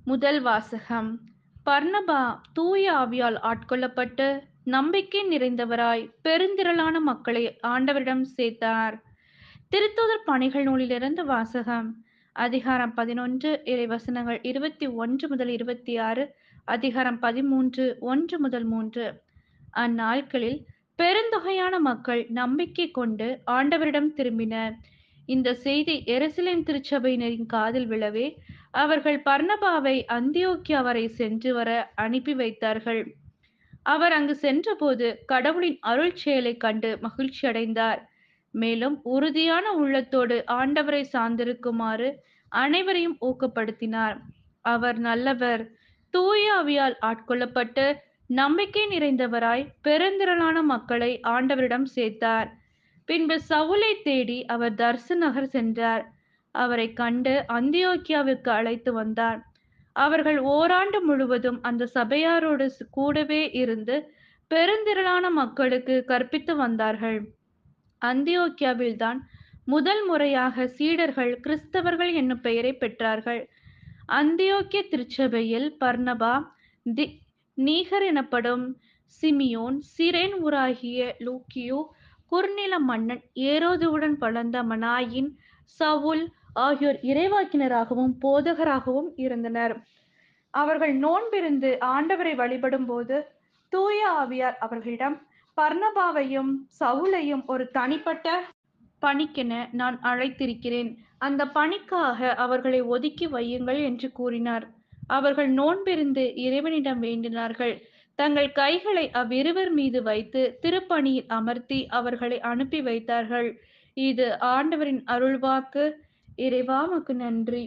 முதல் வாசகம். பர்னபா தூய ஆவியால் ஆட்கொள்ளப்பட்டு நம்பிக்கை நிறைந்தவராய் பெருந்திரளான மக்களை ஆண்டவரிடம் சேர்த்தார். திருத்தூதர் பணிகள் நூலிலிருந்து வாசகம். அதிகாரம் 11 இறைவசனங்கள் 21 முதல் 26, அதிகாரம் 13 1 முதல் 3. அந்நாட்களில் பெருந்தொகையான மக்கள் நம்பிக்கை கொண்டு ஆண்டவரிடம் திரும்பினர். இந்த செய்தி எருசலேம் திருச்சபையினரின் காதில் விழவே அவர்கள் பர்னபாவை அந்தியோக்கியா வரை சென்று வர அனுப்பி வைத்தார்கள். அவர் அங்கு சென்றபோது கடவுளின் அருள் செயலைக் கண்டு மகிழ்ச்சி அடைந்தார். மேலும் உறுதியான உள்ளத்தோடு ஆண்டவரை சார்ந்திருக்குமாறு அனைவரையும் ஊக்கப்படுத்தினார். அவர் நல்லவர், தூய ஆவியால் ஆட்கொள்ளப்பட்டு நம்பிக்கை நிறைந்தவராய் பெருந்திரளான மக்களை ஆண்டவரிடம் சேர்த்தார். பின்பு சவுலை தேடி அவர் தர்சு நகர் சென்றார். அவரை கண்டு அந்தியோக்கியாவிற்கு அழைத்து வந்தார். அவர்கள் ஓராண்டு முழுவதும் அந்த சபையாரோடு கூடவே இருந்து பெருந்திரளான மக்களுக்கு கற்பித்து வந்தார்கள். அந்தியோக்கியாவில்தான் முதல் முறையாக சீடர்கள் கிறிஸ்தவர்கள் என்னும் பெயரை பெற்றார்கள். அந்தியோக்கிய திருச்சபையில் பர்னபா, நீகர் எனப்படும் சிமியோன், சிரேன் ஊராகிய லூக்கியு, குறுநில மன்னன் ஏரோதுவுடன் வளர்ந்த மனாயின், சவுல் ஆகியோர் இறைவாக்கினராகவும் போதகராகவும் இருந்தனர். அவர்கள் நோன்பிருந்து ஆண்டவரை வழிபடும் போது தூய ஆவியார் அவர்களிடம், பர்னபாவையும் சவுலையும் ஒரு தனிப்பட்ட பணிக்கென நான் அழைத்திருக்கிறேன். அந்த பணிக்காக அவர்களை ஒதுக்கி வையுங்கள் என்று கூறினார். அவர்கள் நோன்பிருந்து இறைவனிடம் வேண்டினார்கள். தங்கள் கைகளை அவ்விருவர் மீது வைத்து திருப்பணியில் அமர்த்தி அவர்களை அனுப்பி வைத்தார்கள். இது ஆண்டவரின் அருள்வாக்கு. இறைவா உமக்கு நன்றி.